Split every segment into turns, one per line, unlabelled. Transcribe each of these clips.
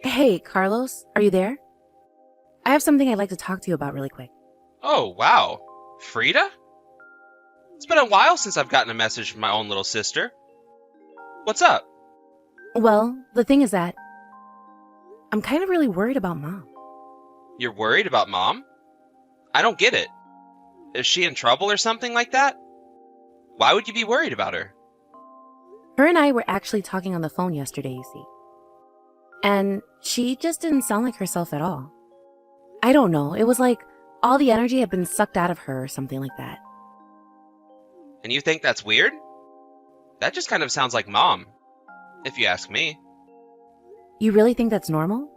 Hey, Carlos, are you there? I have something I'd like to talk to you about really quick.
Oh, wow. Frida? It's been a while since I've gotten a message from my own little sister. What's up?
Well, the thing is that I'm kind of really worried about Mom.
You're worried about Mom? I don't get it. Is she in trouble or something like that? Why would you be worried about her?
Her and I were actually talking on the phone yesterday, you see. And she just didn't sound like herself at all. I don't know, it was like all the energy had been sucked out of her or something like that.
And you think that's weird? That just kind of sounds like Mom, if you ask me.
You really think that's normal?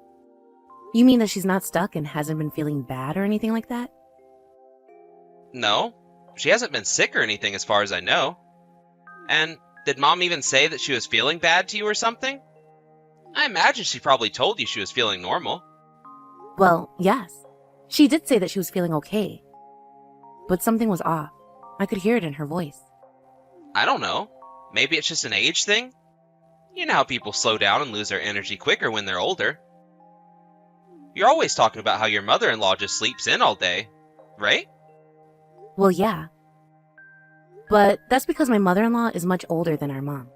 You mean that she's not stuck and hasn't been feeling bad or anything like that?
No, she hasn't been sick or anything as far as I know. And did Mom even say that she was feeling bad to you or something? I imagine she probably told you she was feeling normal.
Well, yes. She did say that she was feeling okay. But something was off. I could hear it in her voice.
I don't know. Maybe it's just an age thing? You know how people slow down and lose their energy quicker when they're older. You're always talking about how your mother-in-law just sleeps in all day, right?
Well, yeah. But that's because my mother-in-law is much older than our mom.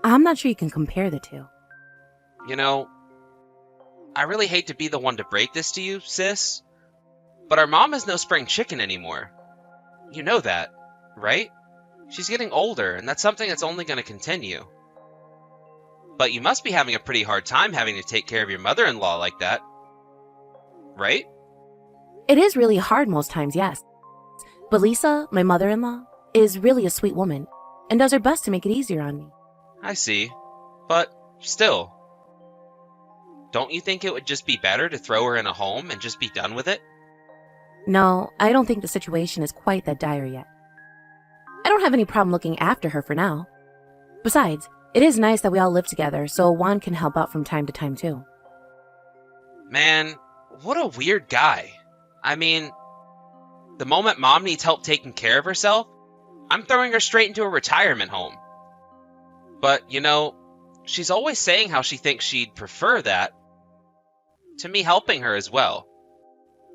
I'm not sure you can compare the two.
You know, I really hate to be the one to break this to you, sis, but our mom is no spring chicken anymore. You know that, right? She's getting older, and that's something that's only going to continue. But you must be having a pretty hard time having to take care of your mother-in-law like that, right?
It is really hard most times, yes. But Lisa, my mother-in-law, is really a sweet woman and does her best to make it easier on me.
I see. But still, don't you think it would just be better to throw her in a home and just be done with it?
No, I don't think the situation is quite that dire yet. I don't have any problem looking after her for now. Besides, it is nice that we all live together, so Juan can help out from time to time too.
Man, what a weird guy. I mean, the moment Mom needs help taking care of herself, I'm throwing her straight into a retirement home. But, she's always saying how she thinks she'd prefer that to me helping her as well.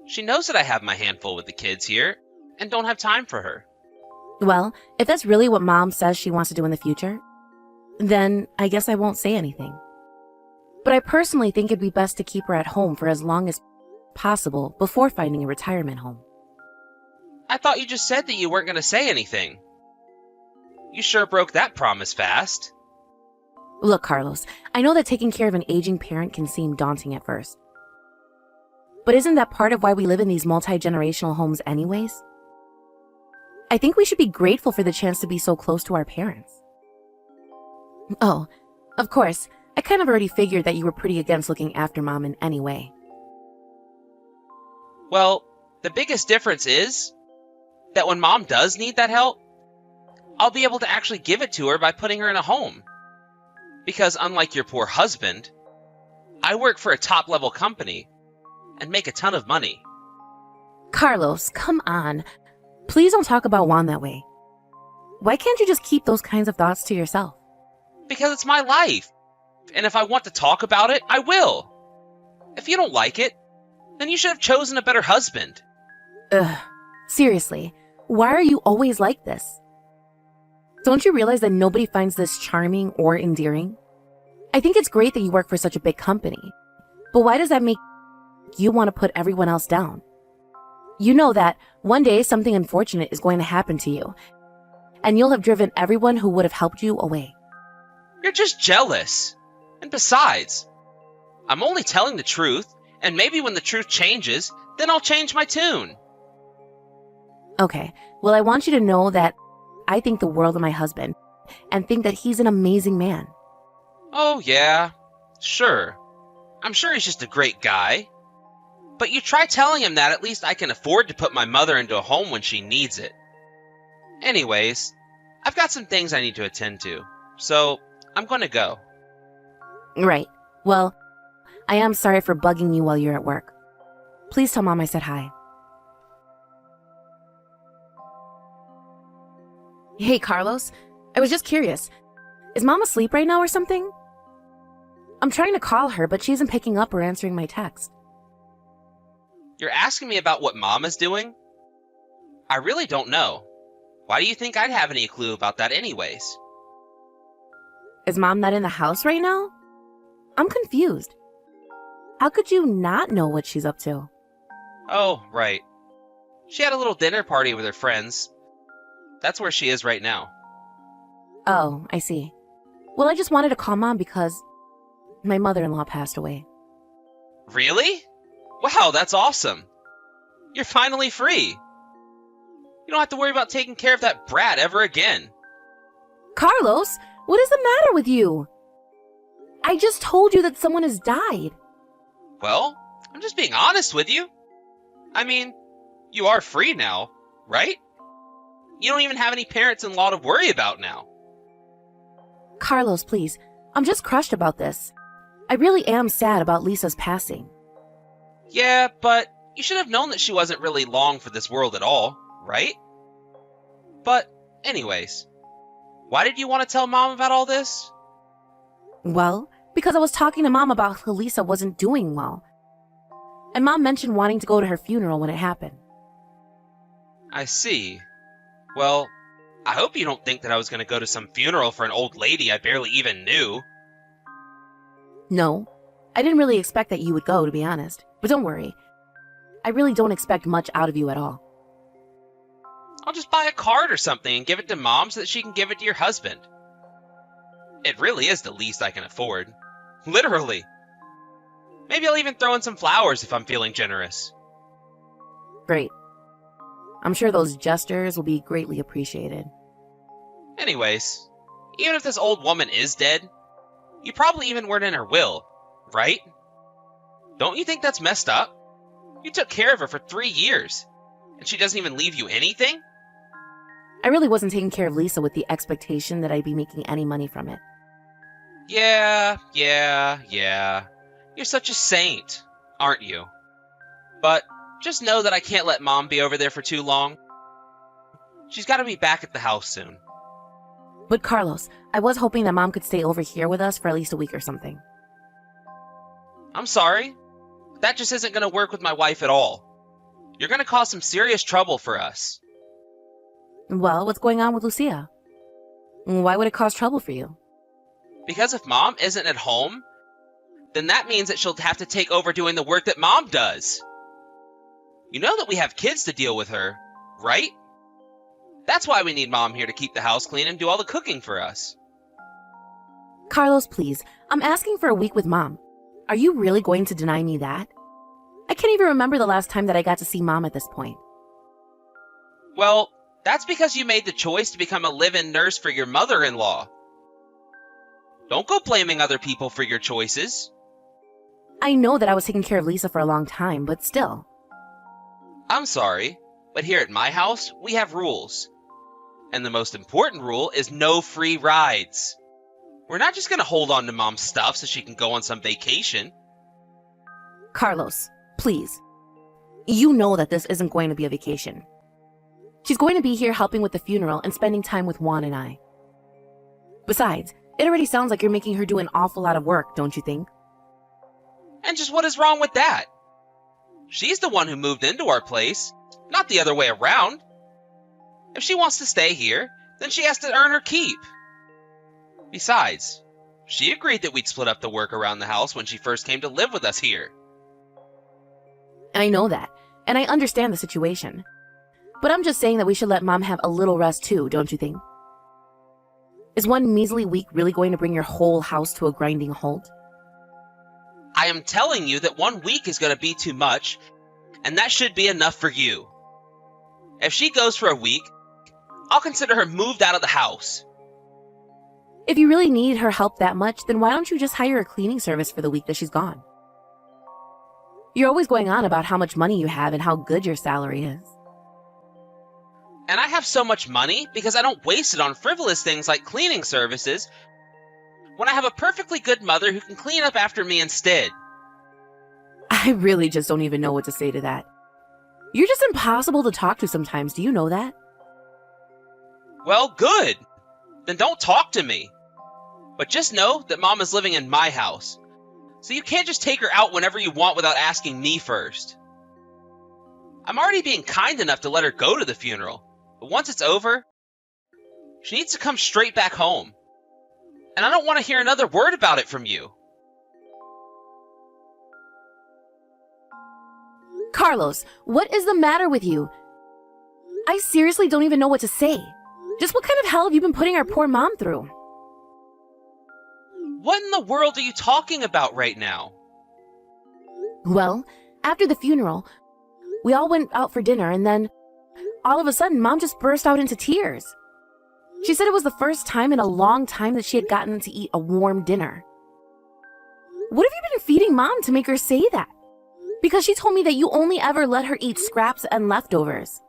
She knows that I have my handful with the kids here and don't have time for her.
Well, if that's really what Mom says she wants to do in the future, then I guess I won't say anything. But I personally think it'd be best to keep her at home for as long as possible before finding a retirement home.
I thought you just said that you weren't going to say anything. You sure broke that promise fast.
Look, Carlos, I know that taking care of an aging parent can seem daunting at first. But isn't that part of why we live in these multi-generational homes anyways? I think we should be grateful for the chance to be so close to our parents. Oh, of course, I kind of already figured that you were pretty against looking after Mom in any way.
Well, the biggest difference is that when Mom does need that help, I'll be able to actually give it to her by putting her in a home. Because unlike your poor husband, I work for a top-level company and make a ton of money.
Carlos, come on. Please don't talk about Juan that way. Why can't you just keep those kinds of thoughts to yourself?
Because it's my life. And if I want to talk about it, I will. If you don't like it, then you should have chosen a better husband.
Ugh. Seriously, why are you always like this? Don't you realize that nobody finds this charming or endearing? I think it's great that you work for such a big company, but why does that make you want to put everyone else down? You know that one day something unfortunate is going to happen to you, and you'll have driven everyone who would have helped you away.
You're just jealous. And besides, I'm only telling the truth, and maybe when the truth changes, then I'll change my tune.
Okay, well, I want you to know that I think the world of my husband and think that he's an amazing man.
Oh, yeah, sure. I'm sure he's just a great guy. But you try telling him that at least I can afford to put my mother into a home when she needs it. Anyways, I've got some things I need to attend to, so I'm going to go.
Right. Well, I am sorry for bugging you while you're at work. Please tell Mom I said hi. Hey, Carlos. I was just curious. Is Mom asleep right now or something? I'm trying to call her, but she isn't picking up or answering my text.
You're asking me about what Mom is doing? I really don't know. Why do you think I'd have any clue about that anyways?
Is Mom not in the house right now? I'm confused. How could you not know what she's up to?
Oh, right. She had a little dinner party with her friends. That's where she is right now.
Oh, I see. Well, I just wanted to call Mom because my mother-in-law passed away.
Really? Wow, that's awesome. You're finally free. You don't have to worry about taking care of that brat ever again.
Carlos, what is the matter with you? I just told you that someone has died.
Well, I'm just being honest with you. I mean, you are free now, right? You don't even have any parents-in-law to worry about now.
Carlos, please. I'm just crushed about this. I really am sad about Lisa's passing.
Yeah, but you should have known that she wasn't really long for this world at all, right? But, anyways, why did you want to tell Mom about all this?
Well, because I was talking to Mom about how Lisa wasn't doing well. And Mom mentioned wanting to go to her funeral when it happened.
I see. Well, I hope you don't think that I was going to go to some funeral for an old lady I barely even knew.
No, I didn't really expect that you would go, to be honest. But don't worry. I really don't expect much out of you at all.
I'll just buy a card or something and give it to Mom so that she can give it to your husband. It really is the least I can afford. Literally. Maybe I'll even throw in some flowers if I'm feeling generous.
Great. I'm sure those gestures will be greatly appreciated.
Anyways, even if this old woman is dead, you probably even weren't in her will, right? Don't you think that's messed up? You took care of her for 3 years, and she doesn't even leave you anything?
I really wasn't taking care of Lisa with the expectation that I'd be making any money from it.
Yeah. You're such a saint, aren't you? But just know that I can't let Mom be over there for too long. She's got to be back at the house soon.
But Carlos, I was hoping that Mom could stay over here with us for at least a week or something.
I'm sorry. That just isn't going to work with my wife at all. You're going to cause some serious trouble for us.
Well, what's going on with Lucia? Why would it cause trouble for you?
Because if Mom isn't at home, then that means that she'll have to take over doing the work that Mom does. You know that we have kids to deal with her, right? That's why we need Mom here to keep the house clean and do all the cooking for us.
Carlos, please. I'm asking for a week with Mom. Are you really going to deny me that? I can't even remember the last time that I got to see Mom at this point.
Well, that's because you made the choice to become a live-in nurse for your mother-in-law. Don't go blaming other people for your choices.
I know that I was taking care of Lisa for a long time, but still.
I'm sorry, but here at my house, we have rules. And the most important rule is no free rides. We're not just going to hold on to Mom's stuff so she can go on some vacation.
Carlos, please. You know that this isn't going to be a vacation. She's going to be here helping with the funeral and spending time with Juan and I. Besides, it already sounds like you're making her do an awful lot of work, don't you think?
And just what is wrong with that? She's the one who moved into our place, not the other way around. If she wants to stay here, then she has to earn her keep. Besides, she agreed that we'd split up the work around the house when she first came to live with us here.
I know that, and I understand the situation. But I'm just saying that we should let Mom have a little rest too, don't you think? Is one measly week really going to bring your whole house to a grinding halt?
I am telling you that 1 week is going to be too much, and that should be enough for you. If she goes for a week, I'll consider her moved out of the house.
If you really need her help that much, then why don't you just hire a cleaning service for the week that she's gone? You're always going on about how much money you have and how good your salary is.
And I have so much money because I don't waste it on frivolous things like cleaning services when I have a perfectly good mother who can clean up after me instead.
I really just don't even know what to say to that. You're just impossible to talk to sometimes, do you know that?
Well, good. Then don't talk to me. But just know that Mom is living in my house, so you can't just take her out whenever you want without asking me first. I'm already being kind enough to let her go to the funeral, but once it's over, she needs to come straight back home. And I don't want to hear another word about it from you.
Carlos, what is the matter with you? I seriously don't even know what to say. Just what kind of hell have you been putting our poor mom through?
What in the world are you talking about right now?
Well, after the funeral, we all went out for dinner, and then all of a sudden, Mom just burst out into tears. She said it was the first time in a long time that she had gotten to eat a warm dinner. What have you been feeding Mom to make her say that? Because she told me that you only ever let her eat scraps and leftovers.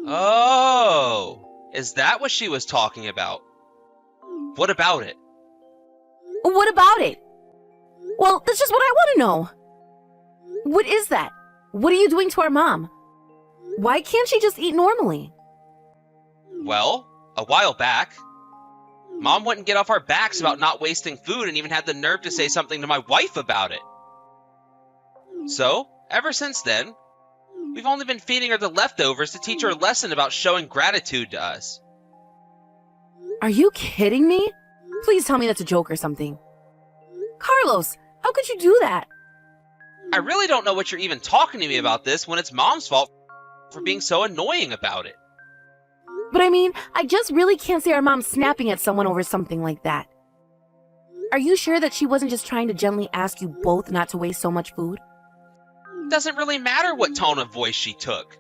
Oh, is that what she was talking about? What about it?
What about it? Well, that's just what I want to know. What is that? What are you doing to our mom? Why can't she just eat normally?
Well, a while back, Mom wouldn't get off our backs about not wasting food and even had the nerve to say something to my wife about it. So, ever since then, we've only been feeding her the leftovers to teach her a lesson about showing gratitude to us.
Are you kidding me? Please tell me that's a joke or something. Carlos, how could you do that?
I really don't know what you're even talking to me about this when it's Mom's fault for being so annoying about it.
But I mean, I just really can't see our mom snapping at someone over something like that. Are you sure that she wasn't just trying to gently ask you both not to waste so much food?
Doesn't really matter what tone of voice she took.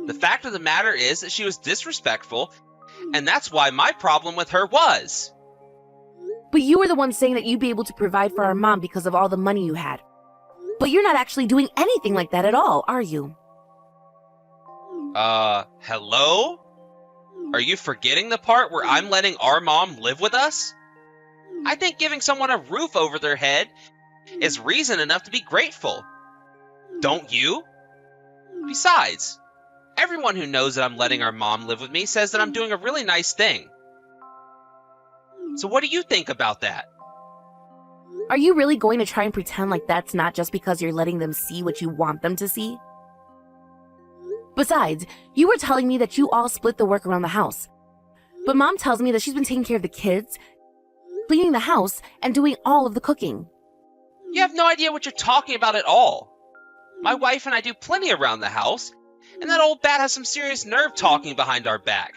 The fact of the matter is that she was disrespectful, and that's why my problem with her was.
But you were the one saying that you'd be able to provide for our mom because of all the money you had. But you're not actually doing anything like that at all, are you?
Hello? Are you forgetting the part where I'm letting our mom live with us? I think giving someone a roof over their head is reason enough to be grateful. Don't you? Besides, everyone who knows that I'm letting our mom live with me says that I'm doing a really nice thing. So what do you think about that?
Are you really going to try and pretend like that's not just because you're letting them see what you want them to see? Besides, you were telling me that you all split the work around the house. But Mom tells me that she's been taking care of the kids, cleaning the house, and doing all of the cooking.
You have no idea what you're talking about at all. My wife and I do plenty around the house, and that old bat has some serious nerve talking behind our back.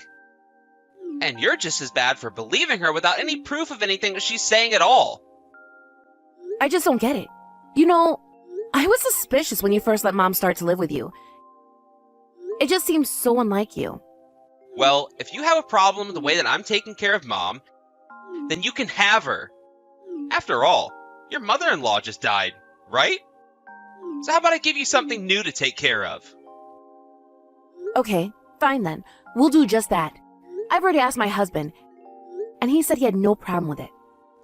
And you're just as bad for believing her without any proof of anything that she's saying at all.
I just don't get it. You know, I was suspicious when you first let Mom start to live with you. It just seems so unlike you.
Well, if you have a problem with the way that I'm taking care of Mom, then you can have her. After all, your mother-in-law just died, right? So how about I give you something new to take care of?
Okay, fine then. We'll do just that. I've already asked my husband, and he said he had no problem with it.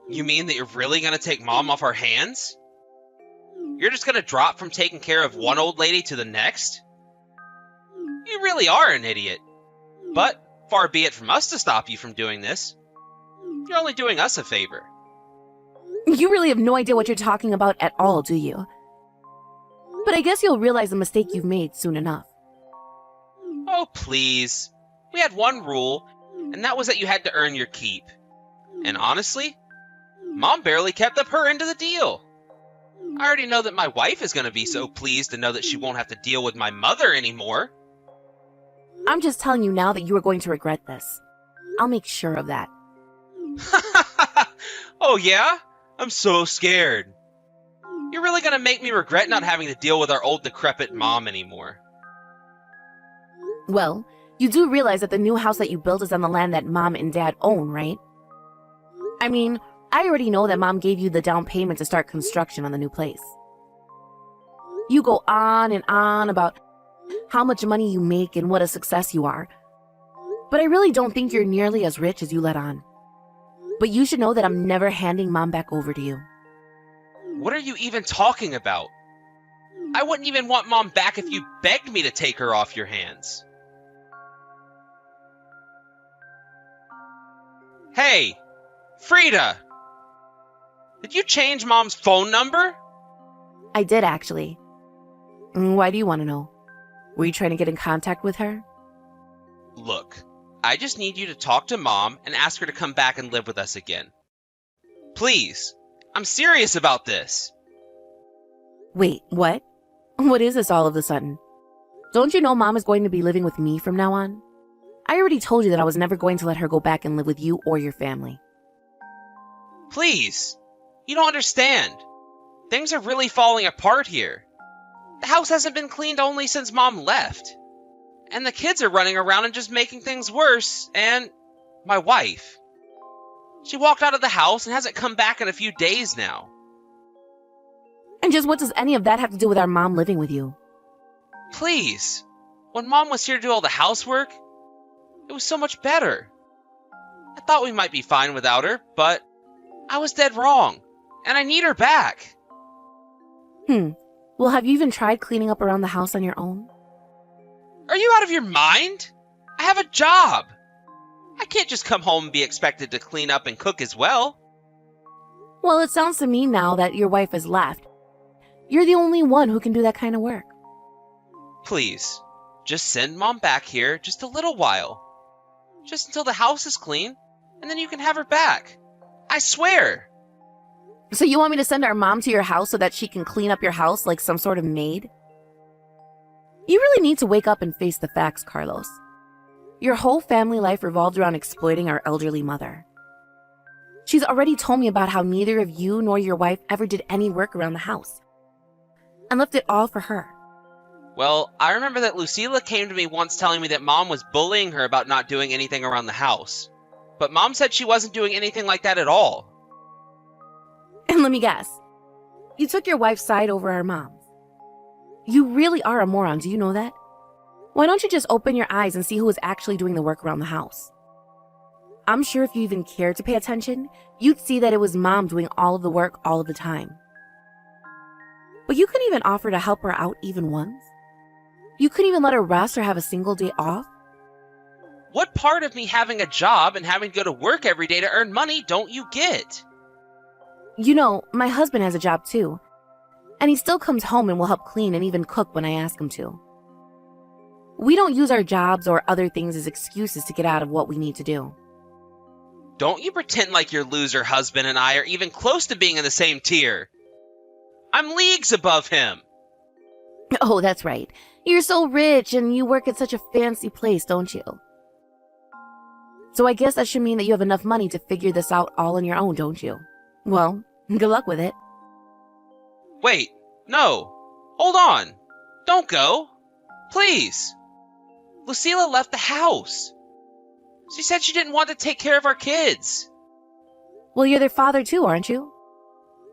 You mean that you're really going to take Mom off our hands? You're just going to drop from taking care of one old lady to the next? You really are an idiot. But far be it from us to stop you from doing this. You're only doing us a favor.
You really have no idea what you're talking about at all, do you? But I guess you'll realize the mistake you've made soon enough.
Oh, please. We had one rule, and that was that you had to earn your keep. And honestly, Mom barely kept up her end of the deal. I already know that my wife is going to be so pleased to know that she won't have to deal with my mother anymore.
I'm just telling you now that you are going to regret this. I'll make sure of that.
Oh yeah? I'm so scared. You're really going to make me regret not having to deal with our old decrepit mom anymore.
Well, you do realize that the new house that you built is on the land that Mom and Dad own, right? I mean, I already know that Mom gave you the down payment to start construction on the new place. You go on and on about how much money you make and what a success you are. But I really don't think you're nearly as rich as you let on. But you should know that I'm never handing Mom back over to you.
What are you even talking about? I wouldn't even want Mom back if you begged me to take her off your hands. Hey, Frida! Did you change Mom's phone number?
I did, actually. Why do you want to know? Were you trying to get in contact with her?
Look, I just need you to talk to Mom and ask her to come back and live with us again. Please, I'm serious about this.
Wait, what? What is this all of a sudden? Don't you know Mom is going to be living with me from now on? I already told you that I was never going to let her go back and live with you or your family.
Please, you don't understand. Things are really falling apart here. The house hasn't been cleaned only since Mom left. And the kids are running around and just making things worse, and my wife. She walked out of the house and hasn't come back in a few days now.
And just what does any of that have to do with our mom living with you?
Please, when Mom was here to do all the housework, it was so much better. I thought we might be fine without her, but I was dead wrong, and I need her back.
Well, have you even tried cleaning up around the house on your own?
Are you out of your mind? I have a job. I can't just come home and be expected to clean up and cook as well.
Well, it sounds to me now that your wife has left. You're the only one who can do that kind of work.
Please, just send Mom back here just a little while. Just until the house is clean, and then you can have her back. I swear.
So you want me to send our mom to your house so that she can clean up your house like some sort of maid? You really need to wake up and face the facts, Carlos. Your whole family life revolved around exploiting our elderly mother. She's already told me about how neither of you nor your wife ever did any work around the house and left it all for her.
Well, I remember that Lucila came to me once telling me that Mom was bullying her about not doing anything around the house. But Mom said she wasn't doing anything like that at all.
And let me guess, you took your wife's side over our mom's. You really are a moron, do you know that? Why don't you just open your eyes and see who is actually doing the work around the house? I'm sure if you even cared to pay attention, you'd see that it was Mom doing all of the work all of the time. But you couldn't even offer to help her out even once? You couldn't even let her rest or have a single day off?
What part of me having a job and having to go to work every day to earn money don't you get?
You know, my husband has a job too. And he still comes home and will help clean and even cook when I ask him to. We don't use our jobs or other things as excuses to get out of what we need to do.
Don't you pretend like your loser husband and I are even close to being in the same tier. I'm leagues above him.
Oh, that's right. You're so rich and you work at such a fancy place, don't you? So I guess that should mean that you have enough money to figure this out all on your own, don't you? Well, good luck with it.
Wait, no. Hold on. Don't go. Please. Lucila left the house. She said she didn't want to take care of our kids.
Well, you're their father too, aren't you?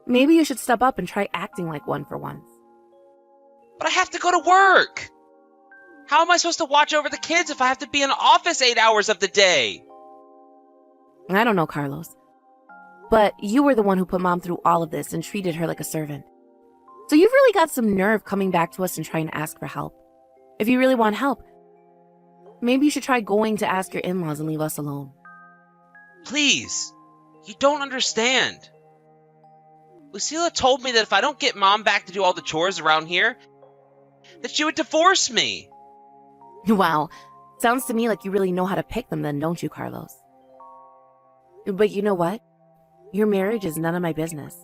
Maybe you should step up and try acting like one for once.
But I have to go to work. How am I supposed to watch over the kids if I have to be in the office 8 hours of the day?
I don't know, Carlos. But you were the one who put Mom through all of this and treated her like a servant. So you've really got some nerve coming back to us and trying to ask for help. If you really want help, maybe you should try going to ask your in-laws and leave us alone.
Please. You don't understand. Lucila told me that if I don't get Mom back to do all the chores around here, that she would divorce me.
Wow. Sounds to me like you really know how to pick them then, don't you, Carlos? But you know what? Your marriage is none of my business.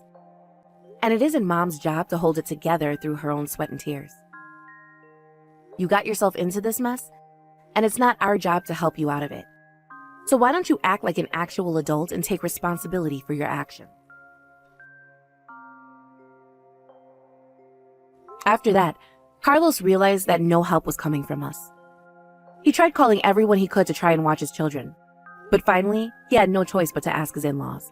And it isn't Mom's job to hold it together through her own sweat and tears. You got yourself into this mess, and it's not our job to help you out of it. So why don't you act like an actual adult and take responsibility for your actions? After that, Carlos realized that no help was coming from us. He tried calling everyone he could to try and watch his children, but finally, he had no choice but to ask his in-laws.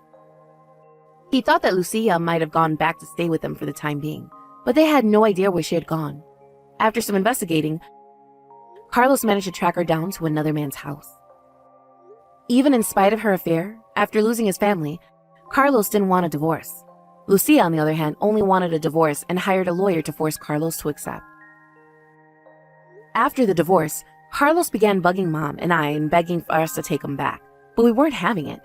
He thought that Lucia might have gone back to stay with them for the time being, but they had no idea where she had gone. After some investigating, Carlos managed to track her down to another man's house. Even in spite of her affair, after losing his family, Carlos didn't want a divorce. Lucia, on the other hand, only wanted a divorce and hired a lawyer to force Carlos to accept. After the divorce, Carlos began bugging Mom and I and begging for us to take him back, but we weren't having it.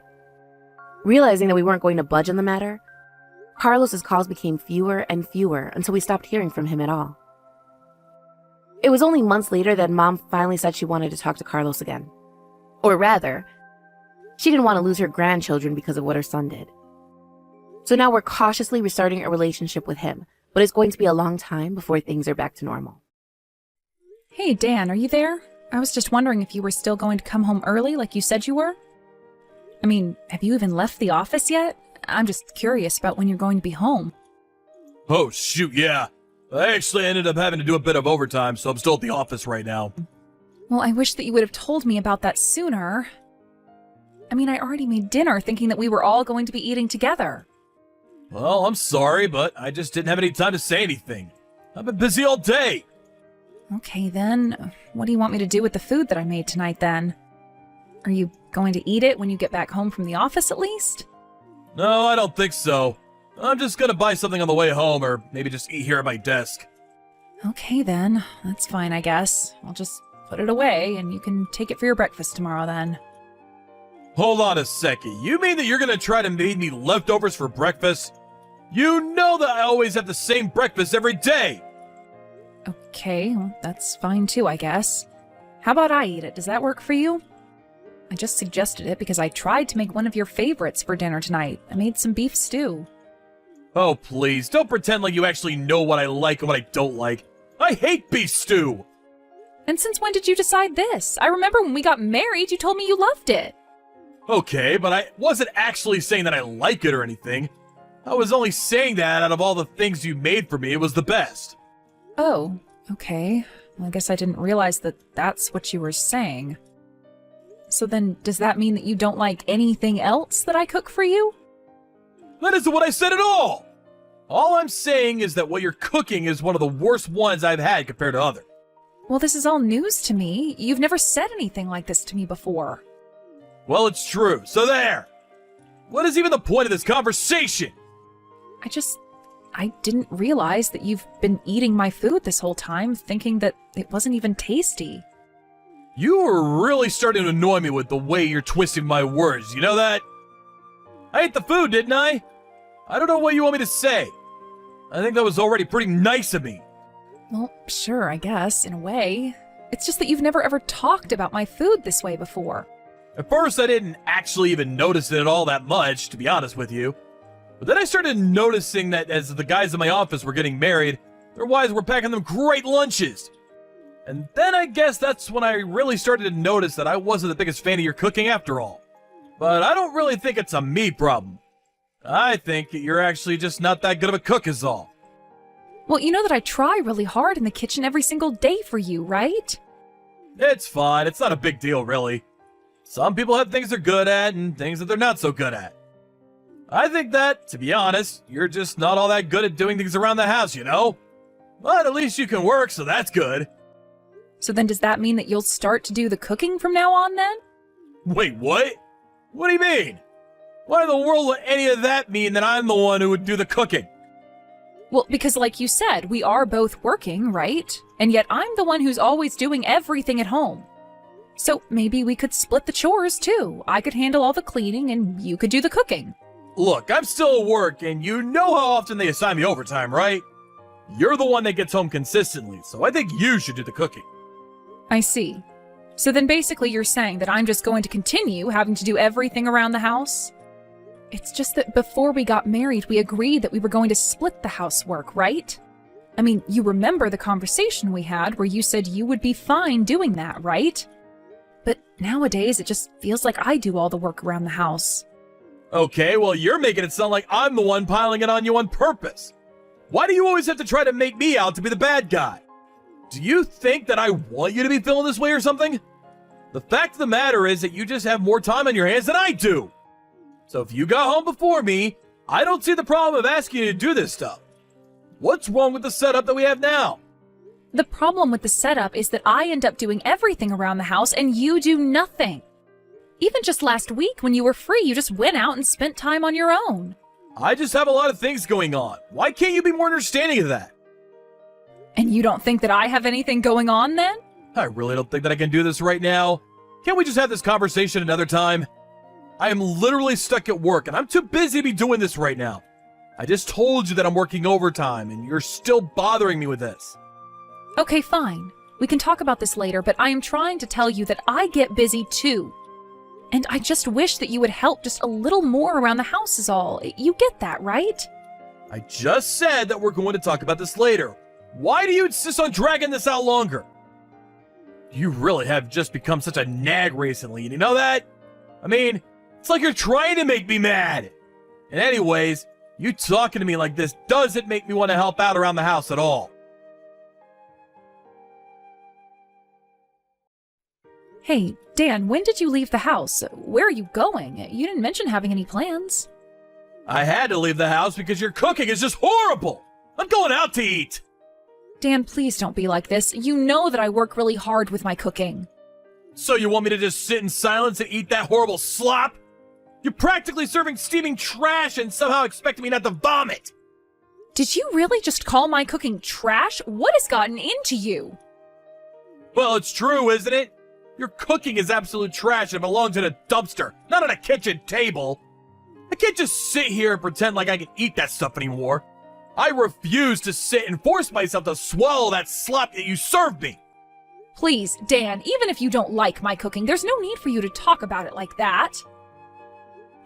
Realizing that we weren't going to budge on the matter, Carlos's calls became fewer and fewer until we stopped hearing from him at all. It was only months later that Mom finally said she wanted to talk to Carlos again. Or rather, she didn't want to lose her grandchildren because of what her son did. So now we're cautiously restarting a relationship with him, but it's going to be a long time before things are back to normal.
Hey, Dan, are you there? I was just wondering if you were still going to come home early like you said you were. I mean, have you even left the office yet? I'm just curious about when you're going to be home.
Oh, shoot, yeah. I actually ended up having to do a bit of overtime, so I'm still at the office right now.
Well, I wish that you would have told me about that sooner. I mean, I already made dinner thinking that we were all going to be eating together.
Well, I'm sorry, but I just didn't have any time to say anything. I've been busy all day.
Okay, then. What do you want me to do with the food that I made tonight, then? Are you going to eat it when you get back home from the office, at least?
No, I don't think so. I'm just gonna buy something on the way home, or maybe just eat here at my desk.
Okay, then. That's fine, I guess. I'll just put it away, and you can take it for your breakfast tomorrow, then.
Hold on a second. You mean that you're gonna try to make me leftovers for breakfast? You know that I always have the same breakfast every day!
Okay, well, that's fine too, I guess. How about I eat it? Does that work for you? I just suggested it because I tried to make one of your favorites for dinner tonight. I made some beef stew.
Oh, please, don't pretend like you actually know what I like and what I don't like. I hate beef stew!
And since when did you decide this? I remember when we got married, you told me you loved it.
Okay, but I wasn't actually saying that I like it or anything. I was only saying that out of all the things you made for me, it was the best.
Oh, okay. Well, I guess I didn't realize that that's what you were saying. So then, does that mean that you don't like anything else that I cook for you?
That isn't what I said at all! All I'm saying is that what you're cooking is one of the worst ones I've had compared to others.
Well, this is all news to me. You've never said anything like this to me before.
Well, it's true, so there! What is even the point of this conversation?
I didn't realize that you've been eating my food this whole time, thinking that it wasn't even tasty.
You were really starting to annoy me with the way you're twisting my words, you know that? I ate the food, didn't I? I don't know what you want me to say. I think that was already pretty nice of me.
Well, sure, I guess, in a way. It's just that you've never ever talked about my food this way before.
At first, I didn't actually even notice it all that much, to be honest with you. But then I started noticing that as the guys in my office were getting married, their wives were packing them great lunches. And then I guess that's when I really started to notice that I wasn't the biggest fan of your cooking after all. But I don't really think it's a me problem. I think you're actually just not that good of a cook is all.
Well, you know that I try really hard in the kitchen every single day for you, right?
It's fine, it's not a big deal really. Some people have things they're good at and things that they're not so good at. I think that, to be honest, you're just not all that good at doing things around the house, you know? But at least you can work, so that's good.
So then does that mean that you'll start to do the cooking from now on then?
Wait, what? What do you mean? Why in the world would any of that mean that I'm the one who would do the cooking?
Well, because like you said, we are both working, right? And yet I'm the one who's always doing everything at home. So maybe we could split the chores too. I could handle all the cleaning and you could do the cooking.
Look, I'm still at work, and you know how often they assign me overtime, right? You're the one that gets home consistently, so I think you should do the cooking.
I see. So then basically you're saying that I'm just going to continue having to do everything around the house? It's just that before we got married, we agreed that we were going to split the housework, right? I mean, you remember the conversation we had where you said you would be fine doing that, right? But nowadays, it just feels like I do all the work around the house.
Okay, well, you're making it sound like I'm the one piling it on you on purpose. Why do you always have to try to make me out to be the bad guy? Do you think that I want you to be feeling this way or something? The fact of the matter is that you just have more time on your hands than I do. So if you got home before me, I don't see the problem of asking you to do this stuff. What's wrong with the setup that we have now?
The problem with the setup is that I end up doing everything around the house and you do nothing. Even just last week when you were free, you just went out and spent time on your own.
I just have a lot of things going on. Why can't you be more understanding of that?
And you don't think that I have anything going on then?
I really don't think that I can do this right now. Can't we just have this conversation another time? I am literally stuck at work and I'm too busy to be doing this right now. I just told you that I'm working overtime, and you're still bothering me with this.
Okay, fine. We can talk about this later, but I am trying to tell you that I get busy too. And I just wish that you would help just a little more around the house is all. You get that, right?
I just said that we're going to talk about this later. Why do you insist on dragging this out longer? You really have just become such a nag recently, and you know that? I mean, it's like you're trying to make me mad. And anyways, you talking to me like this doesn't make me want to help out around the house at all.
Hey, Dan, when did you leave the house? Where are you going? You didn't mention having any plans.
I had to leave the house because your cooking is just horrible. I'm going out to eat.
Dan, please don't be like this. You know that I work really hard with my cooking.
So you want me to just sit in silence and eat that horrible slop? You're practically serving steaming trash and somehow expecting me not to vomit.
Did you really just call my cooking trash? What has gotten into you?
Well, it's true, isn't it? Your cooking is absolute trash and belongs in a dumpster, not on a kitchen table. I can't just sit here and pretend like I can eat that stuff anymore. I refuse to sit and force myself to swallow that slop that you served me.
Please, Dan, even if you don't like my cooking, there's no need for you to talk about it like that.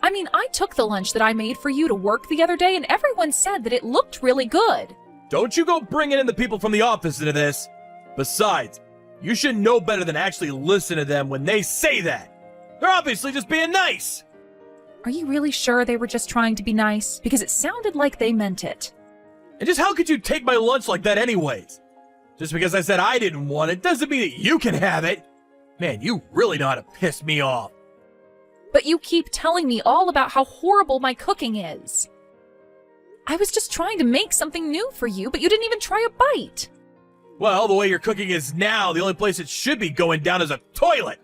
I mean, I took the lunch that I made for you to work the other day, and everyone said that it looked really good.
Don't you go bringing in the people from the office into this. Besides, you should know better than actually listen to them when they say that. They're obviously just being nice.
Are you really sure they were just trying to be nice? Because it sounded like they meant it.
And just how could you take my lunch like that anyways? Just because I said I didn't want it doesn't mean that you can have it. Man, you really know how to piss me off.
But you keep telling me all about how horrible my cooking is. I was just trying to make something new for you, but you didn't even try a bite.
Well, the way your cooking is now, the only place it should be going down is a toilet.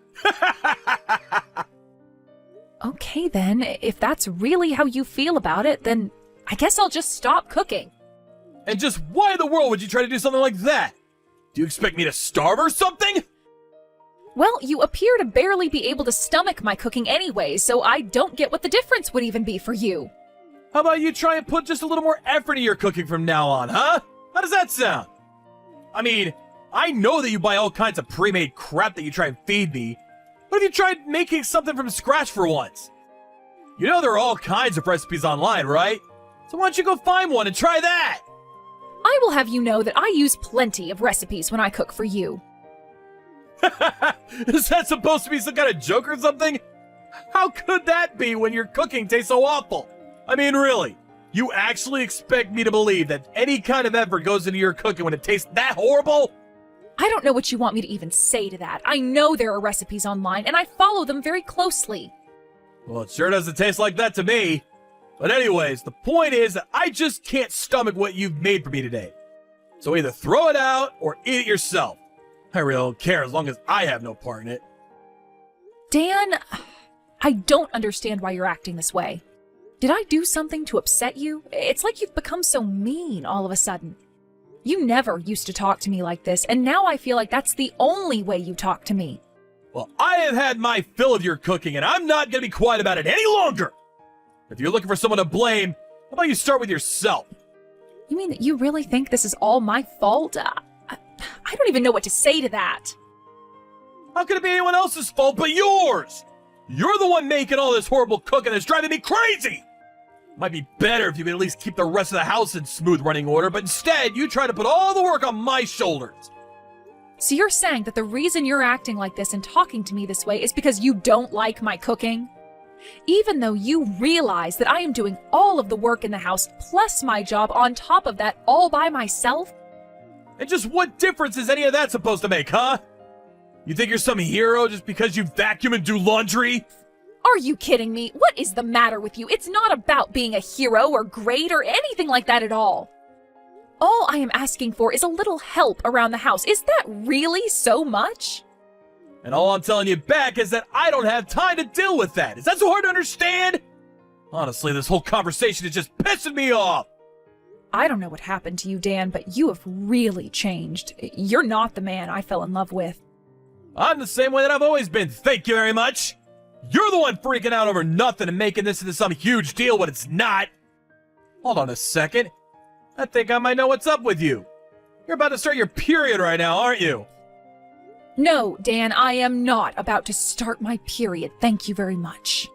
Okay then, if that's really how you feel about it, then I guess I'll just stop cooking.
And just why in the world would you try to do something like that? Do you expect me to starve or something?
Well, you appear to barely be able to stomach my cooking anyway, so I don't get what the difference would even be for you.
How about you try and put just a little more effort into your cooking from now on, huh? How does that sound? I mean, I know that you buy all kinds of pre-made crap that you try and feed me. What if you tried making something from scratch for once? You know there are all kinds of recipes online, right? So why don't you go find one and try that?
I will have you know that I use plenty of recipes when I cook for you.
Is that supposed to be some kind of joke or something? How could that be when your cooking tastes so awful? I mean, really, you actually expect me to believe that any kind of effort goes into your cooking when it tastes that horrible?
I don't know what you want me to even say to that. I know there are recipes online, and I follow them very closely.
Well, it sure doesn't taste like that to me. But anyways, the point is that I just can't stomach what you've made for me today. So either throw it out or eat it yourself. I really don't care as long as I have no part in it.
Dan, I don't understand why you're acting this way. Did I do something to upset you? It's like you've become so mean all of a sudden. You never used to talk to me like this, and now I feel like that's the only way you talk to me.
Well, I have had my fill of your cooking, and I'm not going to be quiet about it any longer. If you're looking for someone to blame, how about you start with yourself?
You mean that you really think this is all my fault? I don't even know what to say to that.
How could it be anyone else's fault but yours? You're the one making all this horrible cooking that's driving me crazy! Might be better if you could at least keep the rest of the house in smooth running order, but instead you try to put all the work on my shoulders.
So you're saying that the reason you're acting like this and talking to me this way is because you don't like my cooking? Even though you realize that I am doing all of the work in the house plus my job on top of that all by myself?
And just what difference is any of that supposed to make, huh? You think you're some hero just because you vacuum and do laundry?
Are you kidding me? What is the matter with you? It's not about being a hero or great or anything like that at all. All I am asking for is a little help around the house. Is that really so much?
And all I'm telling you back is that I don't have time to deal with that. Is that so hard to understand? Honestly, this whole conversation is just pissing me off.
I don't know what happened to you, Dan, but you have really changed. You're not the man I fell in love with.
I'm the same way that I've always been, thank you very much. You're the one freaking out over nothing and making this into some huge deal when it's not. Hold on a second. I think I might know what's up with you. You're about to start your period right now, aren't you?
No, Dan, I am not about to start my period. Thank you very much.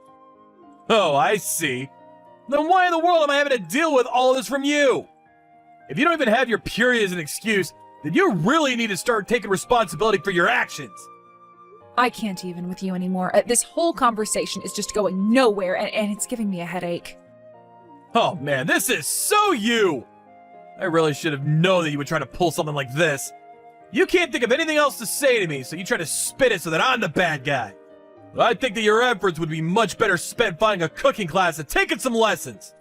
Oh, I see. Then why in the world am I having to deal with all this from you? If you don't even have your period as an excuse, then you really need to start taking responsibility for your actions.
I can't even with you anymore. This whole conversation is just going nowhere, and it's giving me a headache.
Oh man, this is so you! I really should have known that you would try to pull something like this. You can't think of anything else to say to me, so you try to spin it so that I'm the bad guy. But I think that your efforts would be much better spent finding a cooking class and taking some lessons.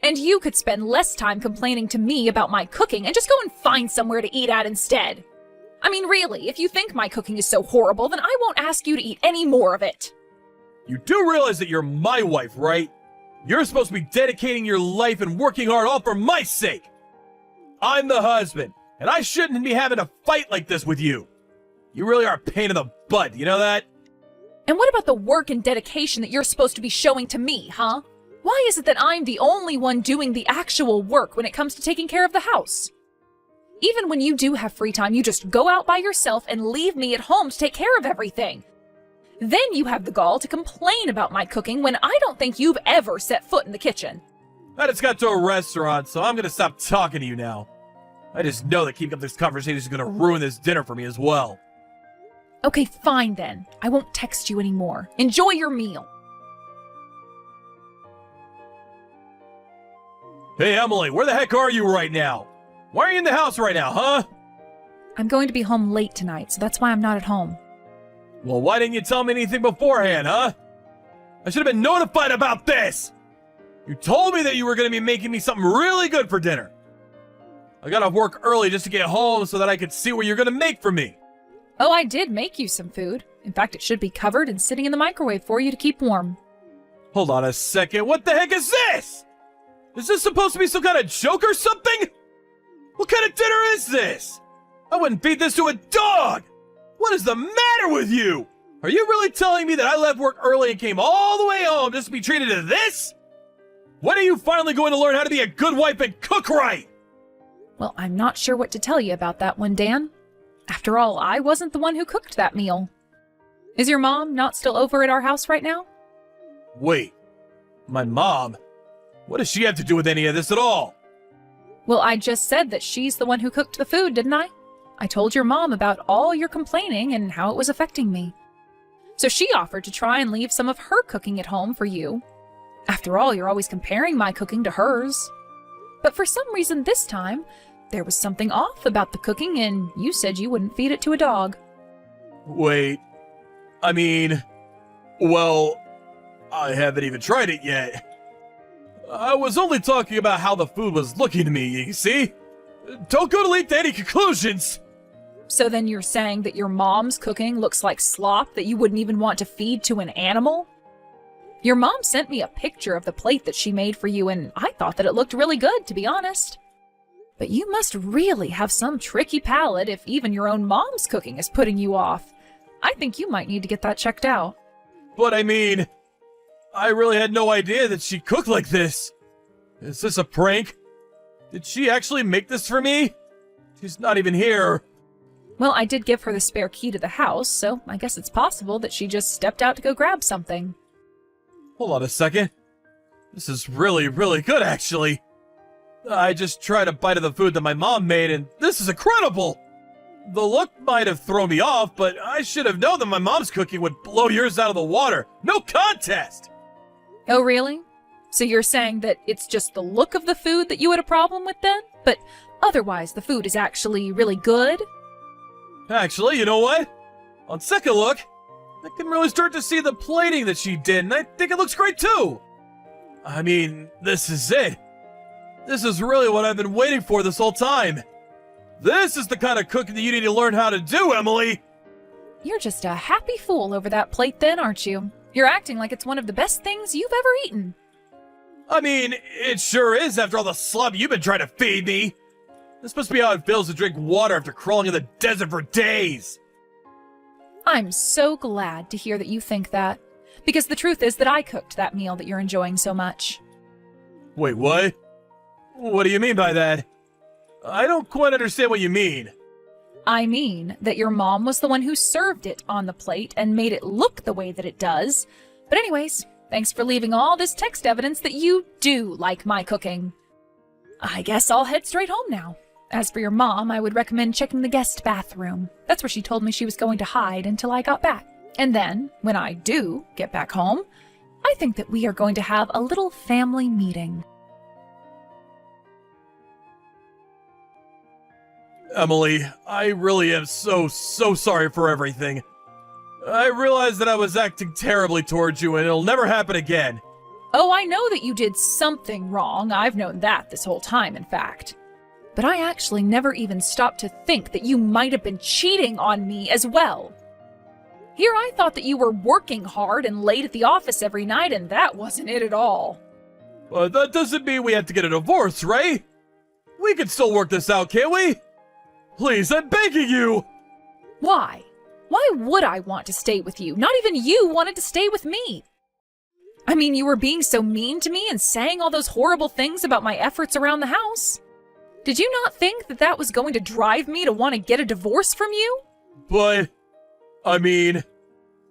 And you could spend less time complaining to me about my cooking and just go and find somewhere to eat at instead. I mean, really, if you think my cooking is so horrible, then I won't ask you to eat any more of it.
You do realize that you're my wife, right? You're supposed to be dedicating your life and working hard all for my sake. I'm the husband, and I shouldn't be having a fight like this with you. You really are a pain in the butt, you know that?
And what about the work and dedication that you're supposed to be showing to me, huh? Why is it that I'm the only one doing the actual work when it comes to taking care of the house? Even when you do have free time, you just go out by yourself and leave me at home to take care of everything. Then you have the gall to complain about my cooking when I don't think you've ever set foot in the kitchen.
I just got to a restaurant, so I'm gonna stop talking to you now. I just know that keeping up this conversation is gonna ruin this dinner for me as well.
Okay, fine then. I won't text you anymore. Enjoy your meal.
Hey Emily, where the heck are you right now? Why are you in the house right now, huh?
I'm going to be home late tonight, so that's why I'm not at home.
Well, why didn't you tell me anything beforehand, huh? I should have been notified about this! You told me that you were going to be making me something really good for dinner. I got off work early just to get home so that I could see what you're going to make for me.
Oh, I did make you some food. In fact, it should be covered and sitting in the microwave for you to keep warm.
Hold on a second, what the heck is this? Is this supposed to be some kind of joke or something? What kind of dinner is this? I wouldn't feed this to a dog! What is the matter with you? Are you really telling me that I left work early and came all the way home just to be treated to this? When are you finally going to learn how to be a good wife and cook right?
Well, I'm not sure what to tell you about that one, Dan. After all, I wasn't the one who cooked that meal. Is your mom not still over at our house right now?
Wait, my mom? What does she have to do with any of this at all?
Well, I just said that she's the one who cooked the food, didn't I? I told your mom about all your complaining and how it was affecting me. So she offered to try and leave some of her cooking at home for you. After all, you're always comparing my cooking to hers. But for some reason this time, there was something off about the cooking and you said you wouldn't feed it to a dog.
Wait, I mean, well, I haven't even tried it yet. I was only talking about how the food was looking to me, you see? Don't go to leap to any conclusions!
So then you're saying that your mom's cooking looks like slop that you wouldn't even want to feed to an animal? Your mom sent me a picture of the plate that she made for you, and I thought that it looked really good, to be honest. But you must really have some tricky palate if even your own mom's cooking is putting you off. I think you might need to get that checked out.
But I mean, I really had no idea that she cooked like this. Is this a prank? Did she actually make this for me? She's not even here.
Well, I did give her the spare key to the house, so I guess it's possible that she just stepped out to go grab something.
Hold on a second. This is really, really good, actually. I just tried a bite of the food that my mom made, and this is incredible! The look might have thrown me off, but I should have known that my mom's cooking would blow yours out of the water. No contest!
Oh, really? So you're saying that it's just the look of the food that you had a problem with then? But otherwise the food is actually really good?
Actually, you know what? On second look, I can really start to see the plating that she did, and I think it looks great too! I mean, this is it. This is really what I've been waiting for this whole time. This is the kind of cooking that you need to learn how to do, Emily!
You're just a happy fool over that plate then, aren't you? You're acting like it's one of the best things you've ever eaten.
I mean, it sure is after all the slop you've been trying to feed me. This must be how it feels to drink water after crawling in the desert for days.
I'm so glad to hear that you think that, because the truth is that I cooked that meal that you're enjoying so much.
Wait, what? What do you mean by that? I don't quite understand what you mean.
I mean that your mom was the one who served it on the plate and made it look the way that it does. But anyways, thanks for leaving all this text evidence that you do like my cooking. I guess I'll head straight home now. As for your mom, I would recommend checking the guest bathroom. That's where she told me she was going to hide until I got back. And then, when I do get back home, I think that we are going to have a little family meeting.
Emily, I really am so sorry for everything. I realize that I was acting terribly towards you and it'll never happen again.
Oh, I know that you did something wrong. I've known that this whole time, in fact. But I actually never even stopped to think that you might have been cheating on me as well. Here I thought that you were working hard and late at the office every night, and that wasn't it at all.
That doesn't mean we have to get a divorce, right? We can still work this out, can't we? Please, I'm begging you!
Why? Why would I want to stay with you? Not even you wanted to stay with me. I mean, you were being so mean to me and saying all those horrible things about my efforts around the house. Did you not think that that was going to drive me to want to get a divorce from you?
But, I mean,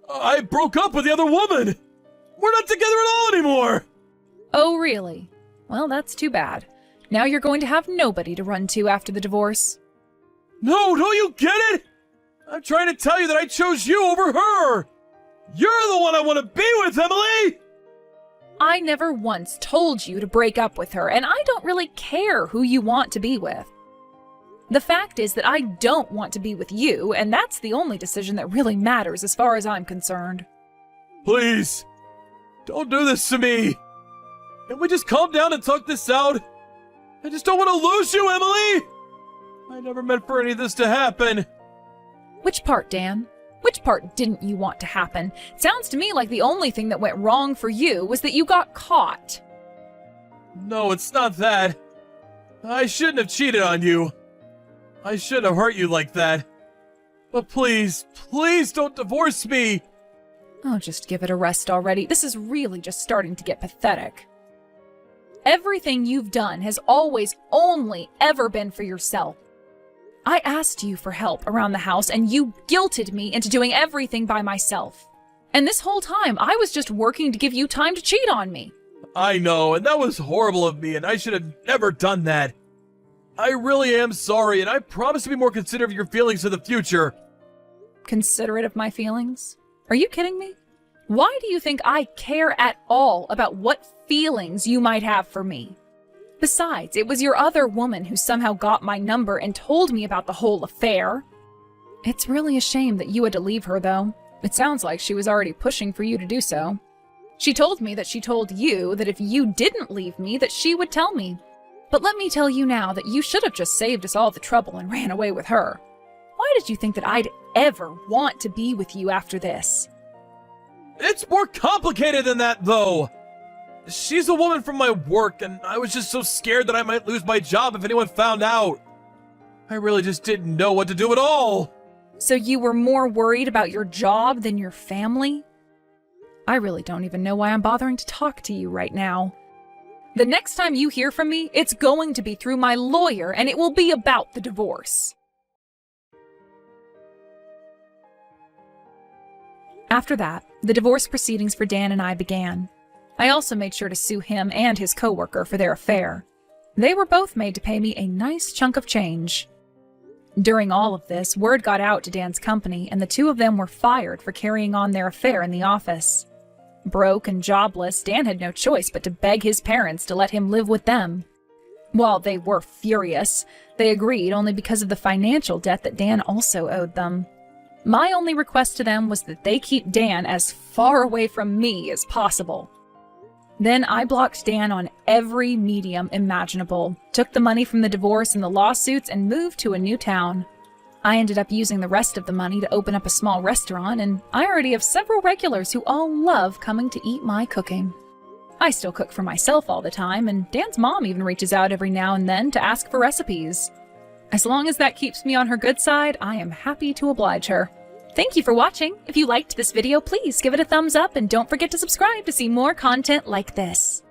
I broke up with the other woman! We're not together at all anymore!
Oh, really? Well, that's too bad. Now you're going to have nobody to run to after the divorce.
No, don't you get it? I'm trying to tell you that I chose you over her! You're the one I want to be with, Emily!
I never once told you to break up with her, and I don't really care who you want to be with. The fact is that I don't want to be with you, and that's the only decision that really matters as far as I'm concerned.
Please, don't do this to me. Can we just calm down and talk this out? I just don't want to lose you, Emily! I never meant for any of this to happen.
Which part, Dan? Which part didn't you want to happen? Sounds to me like the only thing that went wrong for you was that you got caught.
No, it's not that. I shouldn't have cheated on you. I shouldn't have hurt you like that. But please, please don't divorce me!
Oh, just give it a rest already. This is really just starting to get pathetic. Everything you've done has always only ever been for yourself. I asked you for help around the house and you guilted me into doing everything by myself. And this whole time, I was just working to give you time to cheat on me.
I know, and that was horrible of me, and I should have never done that. I really am sorry, and I promise to be more considerate of your feelings in the future.
Considerate of my feelings? Are you kidding me? Why do you think I care at all about what feelings you might have for me? Besides, it was your other woman who somehow got my number and told me about the whole affair. It's really a shame that you had to leave her, though. It sounds like she was already pushing for you to do so. She told me that she told you that if you didn't leave me, that she would tell me. But let me tell you now that you should have just saved us all the trouble and ran away with her. Why did you think that I'd ever want to be with you after this?
It's more complicated than that, though. She's a woman from my work, and I was just so scared that I might lose my job if anyone found out. I really just didn't know what to do at all.
So you were more worried about your job than your family? I really don't even know why I'm bothering to talk to you right now. The next time you hear from me, it's going to be through my lawyer, and it will be about the divorce. After that, the divorce proceedings for Dan and I began. I also made sure to sue him and his coworker for their affair. They were both made to pay me a nice chunk of change. During all of this, word got out to Dan's company, and the two of them were fired for carrying on their affair in the office. Broke and jobless, Dan had no choice but to beg his parents to let him live with them. While they were furious, they agreed only because of the financial debt that Dan also owed them. My only request to them was that they keep Dan as far away from me as possible. Then I blocked Dan on every medium imaginable, took the money from the divorce and the lawsuits, and moved to a new town. I ended up using the rest of the money to open up a small restaurant, and I already have several regulars who all love coming to eat my cooking. I still cook for myself all the time, and Dan's mom even reaches out every now and then to ask for recipes. As long as that keeps me on her good side, I am happy to oblige her. Thank you for watching. If you liked this video, please give it a thumbs up and don't forget to subscribe to see more content like this.